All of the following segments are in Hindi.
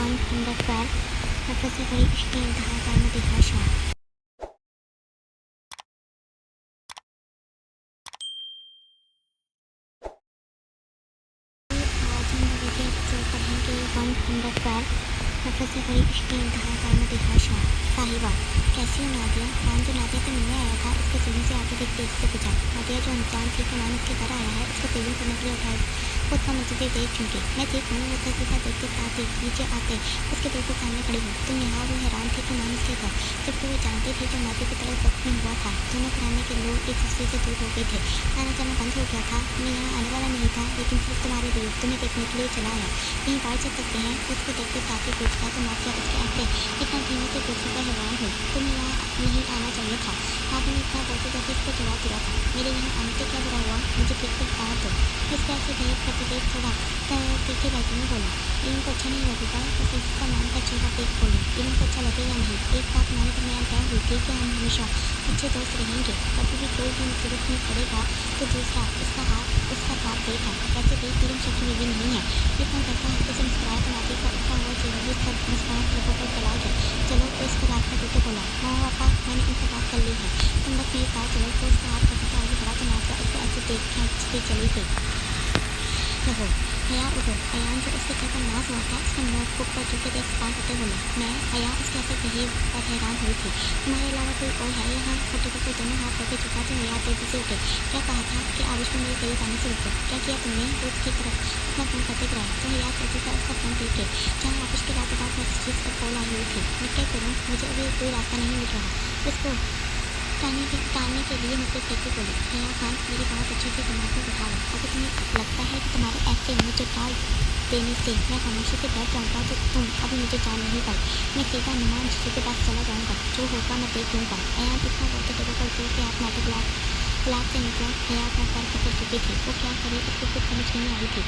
point number 12. सबसे बड़ी इश्क इंतहा का मदिहा शाह। आज हम लोग जो पढ़ेंगे पॉइंट नंबर 12। सबसे बड़ी इश्क इंतहा का मदिहा शाह। साहिबा, कैसी हो नादिया? जो नादिया से मिलने आया था उसके सीने से आके देखते उससे पूछा। नादिया जो अनजान थी कि मान उसके घर आया है उसको फीलिंग करने के लिए उठाया खुद का मुझे देख चुकी। मैं ठीक हूँ। वो सीधा देखते साथ ही नीचे आते उसके बिल्कुल सामने खड़ी हूँ। तुम यहाँ वो हैरान थी कि मान उसके घर, जबकि वो जानती थी जो नादिया की तरह वक्त में हुआ था। दोनों पुराने के लोग एक दूसरे से दूर हो गए थे। आना जाना बंद हो गया था। मैं यहाँ आने वाला नहीं था, लेकिन सिर्फ तुम्हारे लिए, तुम्हें देखने के लिए चला है। कहीं बाहर चल सकते हैं? उसको देखते साथ ही पूछता तो नादिया उसके आते इतना धीमे से पूछने पर हैरान हुई। तुम्हें यहाँ नहीं आना चाहिए था। नादिया ने इतना बोलते जैसे उसको जवाब दिया था। मेरे यहाँ आने से क्या बुरा हुआ? मुझे ठीक से बता दो। इस तरह से भेद करते देख थोड़ा तीखे लहजे में बोला। इवन को अच्छा नहीं लगेगा? उसे इसका नाम का चेहरा देख बोली। इवन को अच्छा लगेगा नहीं? एक बात हमारे दरमियान तय हुई थी कि हम हमेशा अच्छे दोस्त रहेंगे। कभी भी कोई भी मुसीबत में पड़ेगा तो दूसरा उसका साथ देगा। वैसे भी इवन शक्ति में भी नहीं है। इतना कहता हल्के से मुस्कुराया तो नादिया का उठा हुआ चेहरा भी सब मुस्कुराहट लोगों पर चला गया। चलो तो इसको रास्ता देते बोला। माँ पापा, मैंने इनसे बात कर ली है, तुम बस मेरे साथ चलो। तो उसका हाथ पकड़ आगे बढ़ा तो नादिया उसको ऐसे देख खींचती चली गई। रहो हया उठो। अयान जो उसके घर पर नाज हुआ था उसके नोटबुक पर झुके देख सवाल करते बोला। मैं हया उसके ऐसे बिहेव पर हैरान हुई थी। तुम्हारे अलावा कोई और है यहाँ? फटे पर दोनों हाथ करके झुका तो हया तेजी से उठे। क्या कहा था कि आविश में मेरे करीब आने से रुको? क्या किया तुमने? वो उसकी तरफ अपना फोन करते गिराया तो हया तेजी से उसका फोन देखे जहाँ आविश के रात बाद मैसेजेस पर कॉल आई हुई थी। मैं क्या करूँ? मुझे अभी कोई रास्ता नहीं मिल रहा। उसको टालने के लिए मुझसे कहती बोली। हया खान, मेरी बात अच्छे से दिमाग में बिठा लो। अगर तुम्हें लगता है कि तुम्हारे ऐसे मुझे टाल देने से मैं खामोशी से बैठ जाऊँगा तो तुम अभी मुझे जान नहीं पाई। मैं सीधा नुमान जी के पास चला जाऊँगा। जो होगा मैं देख लूँगा। अयान इतना बोलते टेबल पर जोर के हाथ मारते क्लास से निकला। हया अपना सर पकड़ चुकी थी। वो क्या करे उसको कुछ समझ नहीं आ रही थी।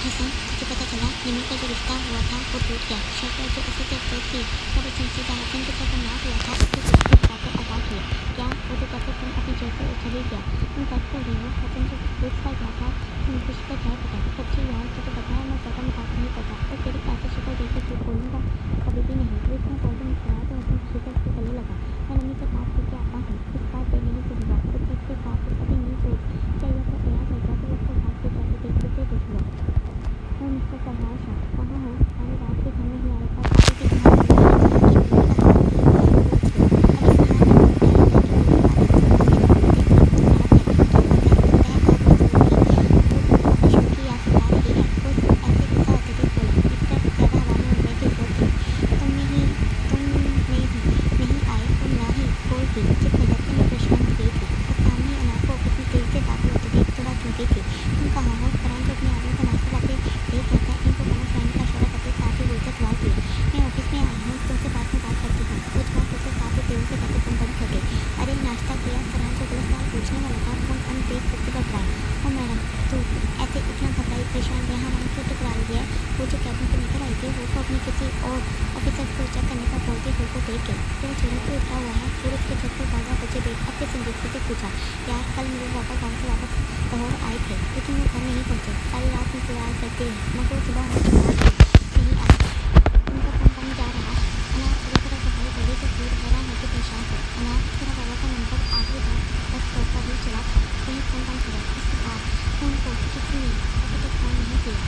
हसन, तुझे पता चला निमी का जो रिश्ता हुआ था वो टूट गया। शर्मा जो उसे से अफसोस थी तब उसने सीधा हसन के साथ नाश हुआ था उसको बताकर अदा किया। क्या वो तो कहते तुम अपनी जैसे उछल ही गया? तुम कैसे कर रही हो? हसन जो पूछता गया था तुम खुशी का क्या पता? सच्ची यार तुझे पता है मैं ज़्यादा मजाक नहीं करता और तेरी ऐसी शक्ल देख के झूठ बोलूँगा कभी भी नहीं। वो इतना बोल के मुस्कुराया तो हसन खुशी से उसके गले लगा। मैं नमी से बात करके आता हूँ। इस बार बेमनी से हुआ उस सच के साथ अभी नहीं सोच चाहिए तो तैयार हो गया तो उसको भाग के जाके देखते थे देख लिया। वो मुझसे सवाल था, कहाँ हो? सारी रात से घर नहीं आया था। ताकि यार कल मेरे पापा गाँव से वापस लाहौर आए थे लेकिन वो घर नहीं पहुँचे। सारी रात में इंतजार करते रहे मगर वो सुबह होने के बाद नहीं आए। उनका फ़ोन बंद जा रहा। अनार पूरी तरह सफाई बोली तो फिर हैरान होकर परेशान थे। अनार तेरा बाबा का नंबर आगे बस करता ही चला था। कहीं फ़ोन बंद हुआ। उसके बाद फ़ोन को किसी ने अभी तक फ़ोन नहीं किया।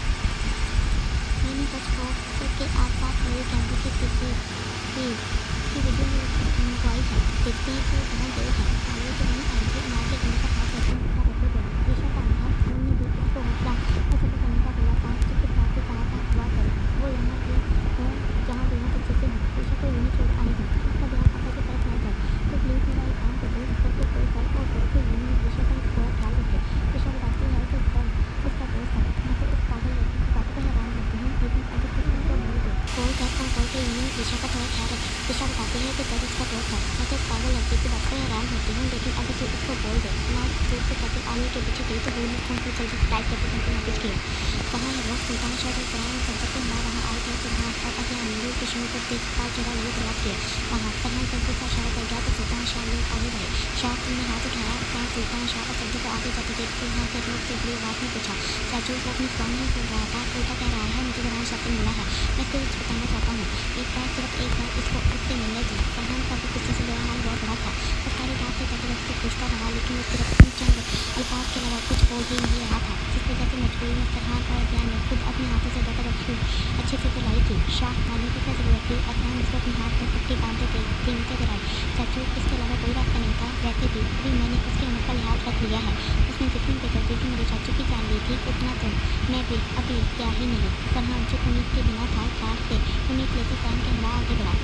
मैंने बस कॉल करके आस-पास मेरे कैमरे की तस्वीर की वीडियो मंगवाई है। देखते हैं कि वो कहाँ गए हैं। ताले तो नहीं आएंगे। अनार के घर का हाथ रखते बोला। ईशा का अनार फ़ोन ने भी उसको हौसला और सफर करने का बोला था। जिसके साथ ही कहा था दुआ करें वो यहाँ की हो जहाँ दोनों तक जैसे हों। ईशा को यूँ छोड़ आई हूँ। उसका ध्यान पापा की तरफ न जाए तो प्लीज़ मेरा एक काम कर दो। सबको कॉल कर और बोल के यूँ ईशा का थोड़ा ख्याल रखे। ईशा बताती है कि उसका दोस्त है। मैं तो उस पागल लड़की की बातों पर हैरान रहती हूँ लेकिन अभी कुछ उनको बोल दो। कॉल कर और बोल के यूँ ईशा का थोड़ा ख्याल रखे। ईशा बताती है कि जब उसका दोस्त है। मैं तो उस पागल लड़की की बात पर हैरान होती हूँ लेकिन अभी तो उसको बोल दो। अनार दूर से कहते आने के पीछे गई तो वो ने फ़ोन पर जल्दी टाइप करके तुमको मैसेज किया। कहाँ है वो? सुल्तान शाह के पुराने संकट में हमारे वहाँ आए थे तो वहाँ और अभी अमीरों के शहर पर देख पाल जगह लोग रख किया। वहाँ फरहान जल्दी सा शाह कर गया तो सुल्तान शाह लोग आगे बढ़े। शाह तुमने हाथ उठाया क्या? सुल्तान शाह और सब्जी को आगे जाते देखते यहाँ के लोग से बड़ी आवाज़ में पूछा। चाचू वो अपनी फ़ोन नहीं खोल रहा था। उल्टा कह रहा है मुझे फरहान शाह से मिला है। मैं उसके बताना चाहता हूँ। एक बार सिर्फ एक बार इसको उससे मिलने दी। फरहान का भी गुस्से से बुरा हाल बहुत बड़ा था। वो सारी रात से तटवर्थ से पूछता रहा, लेकिन वो सिर्फ अपनी चंद अल्फाज के अलावा कुछ बोल ही नहीं रहा था, जिस वजह से मजबूरी में फरहान और अदनान ने खुद अपने हाथों से दादाबख्श को अच्छे से पिलाई थी। शाह मानने की क्या जरूरत थी? अदनान उसको अपने हाथ में पट्टी बांधते थे, कीमतें जराई। चाचू, इसके अलावा कोई रास्ता नहीं था। वैसे भी अभी मैंने उसके अमर का लिहाज रख लिया है। उसने जितनी बेदर्दी से मेरे चाचू की जान ली थी, उतना तो मैं भी अभी क्या ही नहीं। फरहान जो उम्मीद के बिना था, कार से उम्मीद लेकर कान के हमरा आगे बढ़ा।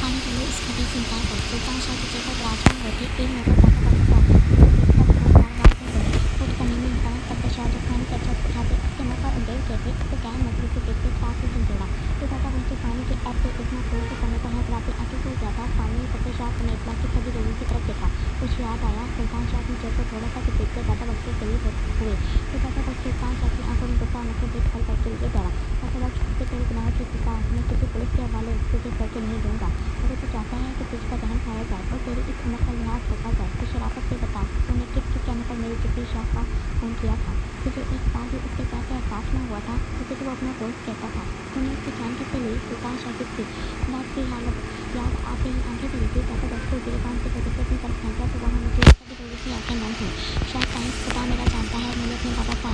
पानी डालो इस खबीर से इंकार कर। सुल्तान शाह के चेहरे पर राजवान होती एक नजर दादाबख्श का देखकर वो बार-बार हो गए। खुद कमीने इंसान तफ्ताशाह जो पानी का जग उठाते उसके मुँह पर उंडेल कहते, उसको गैर नजरों से देखते साफ ही दिल जोड़ा। तो दादाबख्श के पानी के ऐसे इतना जोर से समय पर हंसराते आंखें खोल गया था। सामने तफ्ताशाह समेत बाकी सभी लोगों की तरफ देखा। कुछ याद आया। सुल्तान शाह अपने चेहरे को थोड़ा सा देखकर दादाबख्श से करीब हुए। तो दादाबख्श सुल्तान शाह की आंखों में गुस्सा नफरत देख कर करके लिए डरा। दादाबख्श उसके कई गुनाहों की सजा मैं किसी पुलिस के हवाले तुझे करके नहीं दूंगा। अगर तू चाहता है कि तुझका दहन खाया जाए और तेरी इस उम्र का लिहाज रखा जाए, तो शराफत से बता, तूने किसके कहने पर मेरी चुप्पी शाह का खून किया था? तुझे एक बार भी उसके कैसे एहसास न हुआ था? तुझे तो वो अपना दोस्त कहता था। तूने उसकी जान कैसे ली? सुल्तान शाह की बात की हालत याद आते ही आंखें भरी थी। दादाबख्श को गिरबान से गुजरते अपनी तरफ फेंका तो वहाँ मुझे सभी लोगों की आंखें नम हुई। शाह साइंस खुदा मेरा जानता है, मैंने अपने बाबा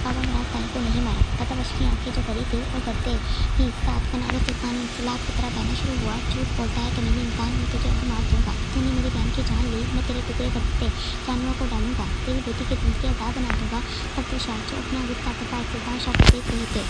मुराद साइंस को नहीं मारा। दादाबख्श की आंखें जो भरी थी और डरते ही साथ बनारस से पानी सलाद की तरह बहना शुरू हुआ। झूठ बोलता है कमीने इंसान, मैं तुझे अब मार दूंगा। तूने मेरी बहन की जान ली, मैं तेरे टुकड़े करते जानवरों को डालूंगा, तेरी बेटी की जिंदगी आजाद बना दूंगा। तफ्ताशाह जो अपना गुस्सा तपा सुल्तान शाह को देख रहे थे,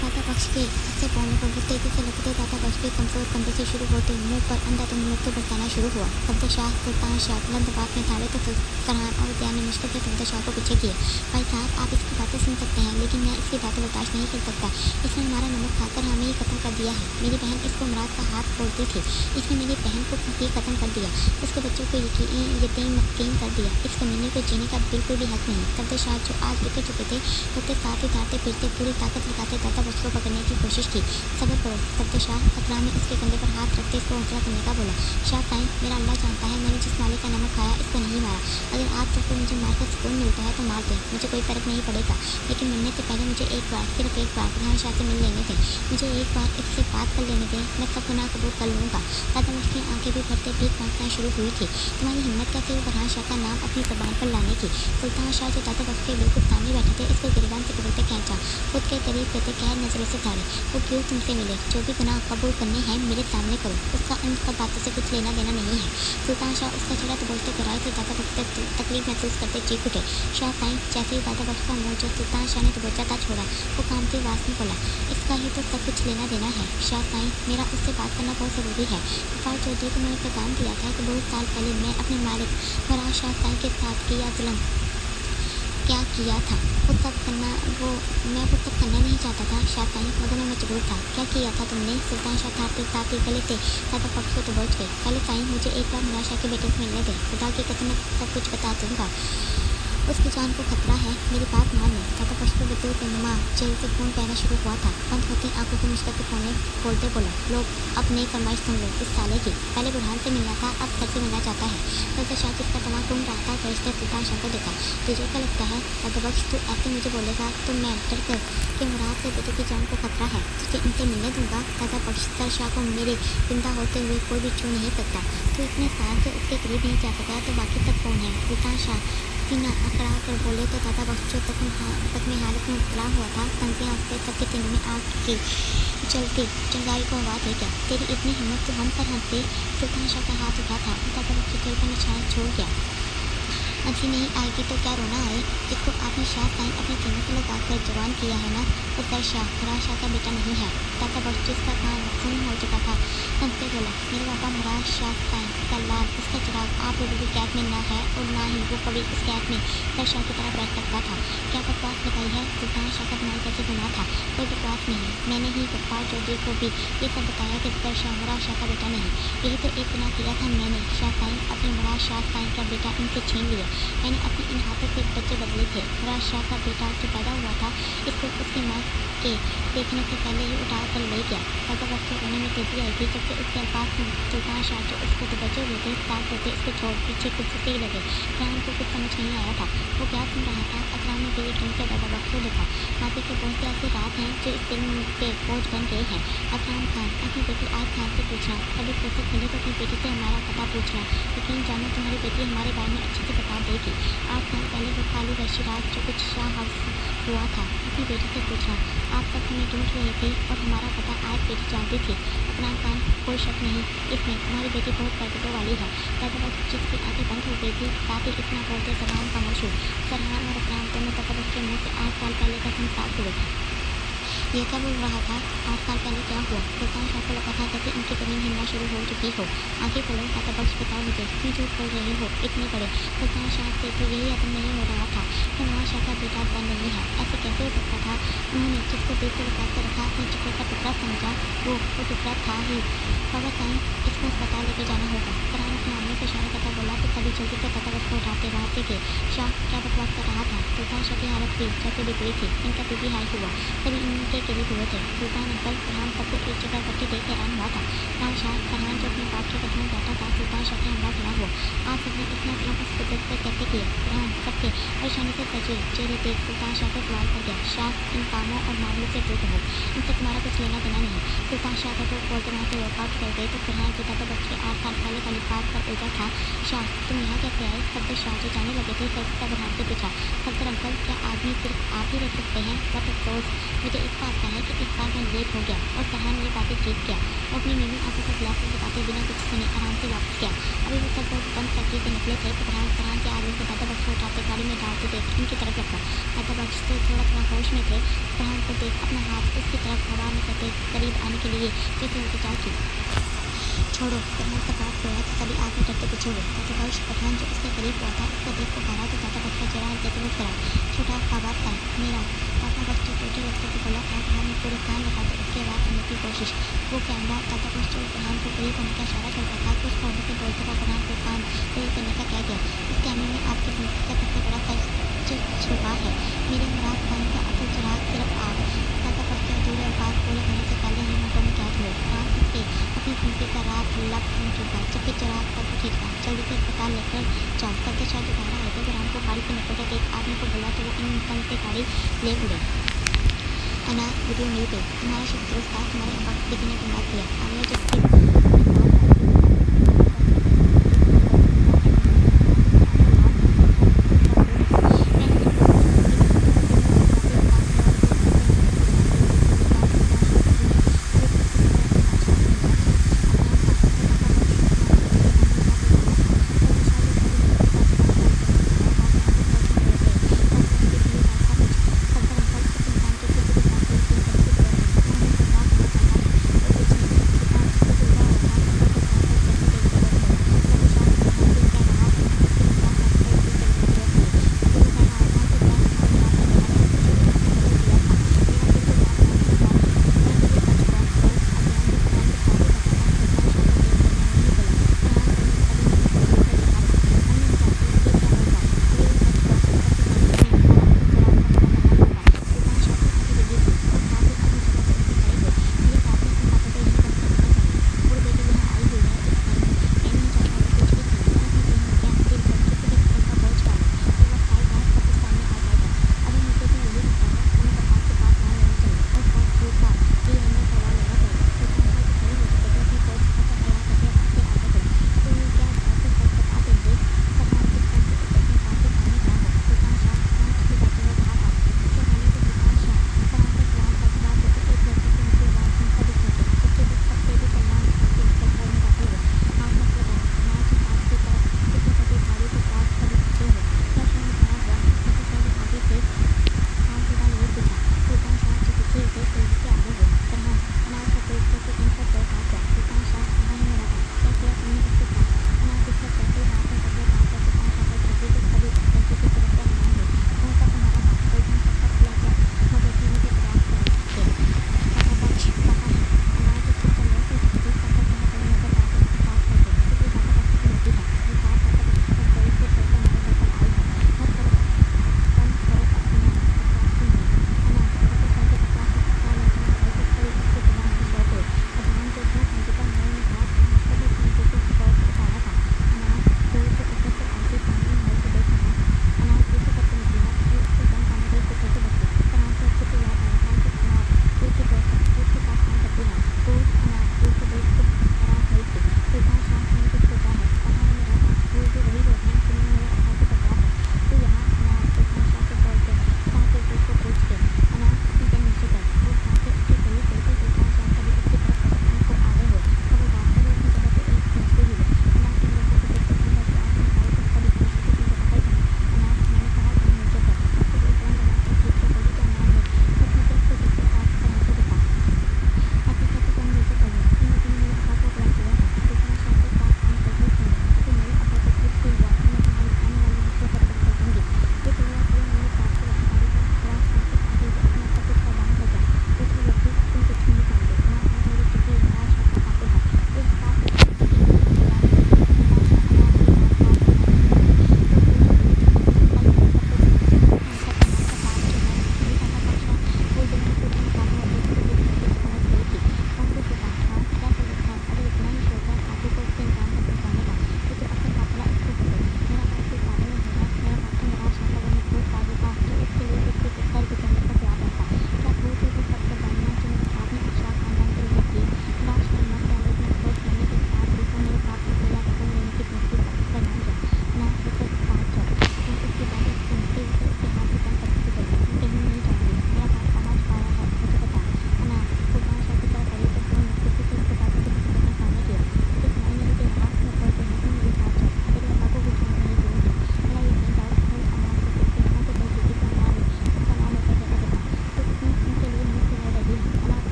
दादाबख्श के हंसे बोलने पर वो तेजी से लगते दादाबख्श के कमजोर कंधे से शुरू होते मुंह पर अंधाधुंध मृत्यु बरसाना शुरू हुआ। तफ्ताशाह सुल्तान शाह बुलंद बात में धारे तो फरहान और दयान ने मुश्किल से तफ्ताशाह को पीछे किए। भाई साहब, आप इसकी बातें सुन सकते हैं, लेकिन मैं इसकी बातें बर्दाश्त नहीं कर सकता। इसने हमारा नमक खाकर हमें ही कत्ल कर दिया है। मेरी बहन इसको मुराद का हाथ बोलती थी, इसने मेरी बहन को ही खत्म कर दिया, उसके बच्चों को यतीम मस्कीन कर दिया। इस कमीने को जीने का बिल्कुल भी हक नहीं। तफ्ताशाह जो आज बिखर चुके थे, उसके साथ ही धारते फिरते पूरी ताकत लगाते दादाबख्श को पकड़ने की कोशिश की। सब्र करो। तफ्ताशाह अकराम ने उसके कंधे पर हाथ रखते इसको हौसला करने का बोला। शाह साईं, मेरा अल्लाह जानता है मैंने जिस मालिक का नमक खाया इसको नहीं मारा। अगर आज तक तो मुझे मारकर सुकून मिलता है तो मार दे, मुझे कोई फर्क नहीं पड़ेगा, लेकिन मरने से पहले मुझे एक बार, सिर्फ एक बार फरहान शाह से मिल लेने दें। मुझे एक बार इससे बात कर लेने दें, मैं सब गुनाह कबूल कर लूँगा। दादाबख्श की आंखें भी भरते भीख मांगना शुरू हुई थी। तुम्हारी हिम्मत कैसे हुई फरहान शाह का नाम अपनी ज़बान पर लाने की? सुल्तान शाह जो दादाबख्श के बिल्कुल सामने बैठे थे, इसको गिरबान से पकड़ते खींचा, खुद के करीब करते गैर नजरों से झाड़े। वो क्यों तुमसे मिले? जो भी गुनाह कबूल करने हैं मेरे सामने करो, उसका इन सब बातों से कुछ लेना देना नहीं है। सुल्तान शाह उसका चेहरा दबोचते कराए थे दादाबख्श से तकलीफ महसूस करते चीख उठे। शाह साईं, जैसे ही दादाबख्श का मुँह जो सुल्तान शाह ने दबोचा था छोड़ा, वो कामती आवाज़ में बोला, इसका ही तो सब कुछ लेना देना है। शाह साईं, मेरा उससे बात करना बहुत ज़रूरी है। गफ्फार चौधरी को मैंने पैगाम दिया था कि बहुत साल पहले मैं अपने मालिक फराज शाह साईं के साथ किया जुल्म क्या किया था, वो सब करना नहीं चाहता था शाह साईं, मगर मैं मजबूर था। क्या किया था तुमने? सुल्तान शाह थारते थारते गले से दादाबख्श को दबोच गए। पहले साईं, मुझे एक बार मुराद शाह के बेटे से मिलने दे, खुदा की कसम मैं सब कुछ बता दूंगा। उसकी जान को खतरा है, मेरी बात मान ले। दादाबख्श को बिल्कुल बेनुमा चेहरे से खून बहना शुरू हुआ था। बंद होते आंखों को मुश्किल से खोलते बोला, लोग अब नई फरमाइश सुन लो इस साले की। पहले बुरहान से मिलना था, अब सर से मिलना चाहता है। तफ्ताशाह जिसका दिमाग घूम रहा था, फरिश्ते सुल्तान शाह को देखा। तुझे क्या लगता है दादाबख्श, तू ऐसे मुझे बोलेगा तो मैं डर कर कि मुराद के बेटे की जान को खतरा है, तुझे इनसे मिलने दूंगा? दादाबख्श शाह को मेरे जिंदा होते हुए कोई भी छू नहीं सकता। तू इतने साल से उसके करीब नहीं जा सका तो बाकी सब कौन है? सुल्तान शाह सीना अकड़ा कर बोले तो दादाबख्श जो जख्मी हालत में मुबतला हुआ था, तंजियाँ उसके सबके तीनों में आग की जलती चिंगारी को हवा दे गया। तेरी इतनी हिम्मत तो हम पर हंसते। सुल्तान शाह का हाथ उठा था, दादाबख्श के चेहरे पर निशान छोड़ गया। हंसी नहीं आएगी तो क्या रोना आए? जिसको आपने शाह साईं अपने सीने से लगा कर जवान किया है ना, वो फराज शाह का बेटा नहीं है। दादाबख्श जिसका कान खून हो चुका था, हंसते बोला, मेरे बाबा मुराद शाह साईं का लाल, उसका चिराग आप लोगों की कैद में न है और ना ही वो कभी इस कैद में फराज शाह की तरह बैठ सकता था। क्या बकवास लगाई है? सुल्तान शाह का तुम्हारे कैसे गुनाह था? कोई बकवास नहीं, मैंने ही गफ्फार चौधरी को भी ये सब बताया कि फराज शाह मुराद शाह का बेटा नहीं। यही तो एक गुनाह किया था मैंने। शाह साईं, अपने मुराद शाह साईं का बेटा इनसे छीन लिया। मैंने अपने इन हाथों से बच्चे बदले थे। मुराद शाह का बेटा जो पैदा हुआ था, इसको उसकी माँ के देखने से पहले ही उठा कर ले गया। दादाबख्श के रोने में तेजी आई थी, जबकि उसके अल्फाज में सुल्तान शाह जो उसको तो बचे हुए थे, साथ होते इसको छोड़ पीछे कुछ से लगे। फरहान को कुछ समझ नहीं आया था, वो क्या सुन रहा था। अकराम ने भी सुन के दादाबख्श को देखा। आगे के बहुत से ऐसे राज हैं जो इस फिल्म पे बोझ बन गए हैं। अफरान खान अपनी बेटी आयत खान से पूछना, कभी फुर्सत मिले तो अपनी बेटी से हमारा पता पूछना। यकीन जानो तुम्हारी बेटी हमारे बारे में अच्छे से बता देगी। 8 साल पहले वो खाली वैशी राज जो कुछ शाह हाउस हुआ था, अपनी बेटी से पूछना। आप सब हमें ढूंढ रहे थे और हमारा पता आयत बेटी जानती थी। अफरान खान, कोई शक नहीं इसमें, तुम्हारी बेटी बहुत बरकतों वाली है। पैदा वक्त जिसकी आंखें बंद हो गई थी, साथ ही इतना बोलते जबान खामोश हुई। फरहान और अफरान दोनों तकबर के मुंह से 8 साल पहले कसम साफ हुए। ये कब हो रहा था? 8 साल पहले क्या हुआ? सुल्तान शाह को लगा था जैसे इनकी जमीन हिलना शुरू हो चुकी हो। आंखें खोलो, दाता बख्श बताओ मुझे, क्यों झूठ बोल रहे हो इतने बड़े? सुल्तान शाह से तो यही अदम नहीं हो रहा था कि नवाज शाह का बेटा बन नहीं है। ऐसे कैसे हो सकता था? उन्होंने जिसको देख कर लगा कर रखा अपने जिक्र का टुकड़ा समझा, वो टुकड़ा था ही। खबर टाइम, इसको अस्पताल लेके जाना होगा। फरहान अपने आदमी को इशारा करता बोला तो तभी जल्दी से दाता बख्श को उठाते बाहर से गए। शाह क्या बकवास कर रहा था? सुल्तान शाह की हालत हुई जैसे बिगड़ी थी। इनका बीबी हाई हुआ, तभी इनके करीब हुए थे। सुल्तान अंकल, फरहान सबको एक जगह इकट्ठे देख हैरान हुआ था। राम शाह, फरहान जो अपने बाप के कदम में बैठा था, सुल्तान शाह के हमरा खड़ा हुआ। आप सबने इतना सलाम उस कुदरत पे कैसे किया? फरहान सबके परेशानी से सजे चेहरे देख सुल्तान शाह को सवाल कर गया। शाह, इन कामों और मामलों से दूर रहो, इनसे तुम्हारा कुछ लेना देना नहीं। सुल्तान शाह का तो बोलते वहाँ से वर्कआउट कर गए तो फरहान जो दाता बख्श के 8 साल पहले खलीफात पर उलझा था। शाह, तुम यहाँ कैसे आए? सफदर शाह जो जाने लगे थे सर बढ़ाते से पूछा। सफदर अंकल, क्या आदमी सिर्फ आप ही रख सकते हैं? बट अफसोस मुझे इस बात का है कि इस बार मैं लेट हो गया। और फरहान मेरी बातें ठीक किया। वो अपनी नीली आंखों को गिलास में बताते बिना कुछ सुने आराम से वापस गया। अभी वो सब बहुत बंद करके से निकले थे कि फरहान के आदमी को दाता बख्श को उठाते गाड़ी में डालते देख इनकी तरफ लगा। दाता बख्श तो थोड़ा होश में थे। फरहान को देख अपना हाथ उसकी तरफ हवा में करते करीब आने के लिए जैसे इंतजार की। छोड़ो, फरहान का बात हुआ तो सभी आगे डरते पीछे हुए। दाता बख्श फरहान जो उसके करीब हुआ था उसको देख पुकारा तो दाता बख्श का चेहरा हल्के से मुड़ करा। छोटा आबाद था मेरा। दाता बख्श जो टूटे लगते को बोला था, फरहान ने पूरे कान लगाते उसके बाद सुनने की कोशिश। वो कैमरा दाता बख्श जो फरहान को करीब होने का इशारा करता था कुछ फोटो से बोलते हुए फरहान को कान करीब करने का कह गया। इस कैमरे में आपकी जिंदगी का सबसे बड़ा सच छुपा है। मेरे मुराद खान का असल चिराग सिर्फ आप। दाता बख्श के अधूरे अल्फाज पूरे होने से पहले ही मुंह में कैद हुए। फरहान उसके अपनी जिंदगी का रात लग सुन चुका। जबकि चिराग तब ठीक था। जल्दी से अस्पताल लेकर जाओ। सफदर शाह जो बाहर आए थे फरहान को गाड़ी से निकलते एक आदमी को बोला तो वो इन तन से गाड़ी ले उड़े। अनाज वीडियो मिल गई। तुम्हारा शुभ दुरुस्त था, तुम्हारे वक्त किसी ने गुमराह किया। आलिया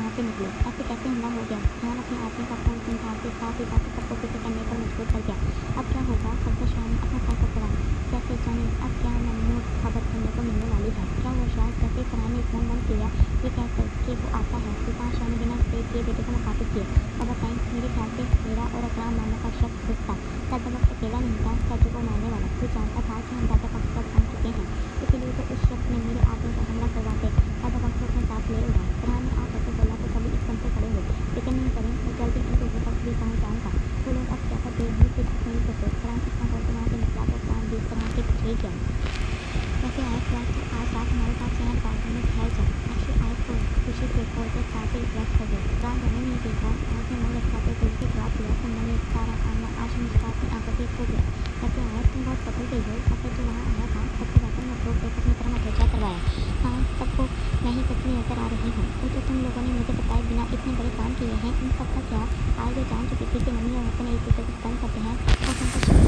वहाँ से निकले। ऐसे कैसे हमला हो गया? रेहान अपने आदमी का फ़ोन सुनते साथ ही बाकी सबको पीछे करने पर मजबूर कर दिया। अब क्या होगा? सोचकर शाह ने अपना सर पकड़ा। कैसे जाने अब क्या महमूद खबर सुनने को मिलने वाली है? क्या हुआ शाह? जैसे फरहान ने फ़ोन बंद किया ये कहकर कि वो आता है, सुल्तान शाह ने बिना स्टे किए बेटे को मुखातिब किया। और बताएं, मेरे ख्याल से मेरा और अकराम नामों का शख्स खुद था। दादा वक्त अकेला नहीं था चाचू को मारने वाला। वो जानता था कि हम दादा वक्त पर पहुँच चुके हैं, इसीलिए तो उस शख्स ने मेरे आदमी पर हमला करवाते दादा वक्त को अपने साथ ले उड़ाया। फरहान ने आप ऐसे बोला तो सभी एकदम से खड़े हुए। लेकिन नहीं करें, मैं जल्दी इंटरव्यू तक भी पहुँच जाऊँगा। वो लोग अब क्या करते हैं कुछ नहीं करते। फरहान इतना करके वहाँ से निकला तो काम भी तरह के पीछे ही गया। वैसे आयत हुआ कि आज रात हमारे पास शहर पार्टी में ठहर जाए। अच्छी आयत को खुशी से खोलकर काफी रिलैक्स कर गए। रात मैंने नहीं देखा, आज में मन लटकाते दिल से जवाब दिया तो मैंने सारा आना आज मुस्कुरा अपनी आंखों से खो गया। वैसे आयत तुम बहुत बदल गई हो। अगर जो वहाँ आया था सबको बातों में रोक देकर अपनी तरह मदरजा करवाया। हाँ, सबको मैं ही सच्ची नजर आ रही हूँ। वो जो तुम लोगों ने मुझे बताए बिना इतने बड़े काम किए हैं उन सबका क्या? आज जो जान चुकी थी कि मम्मी और अपने एक दूसरे को तंग करते हैं और तुमको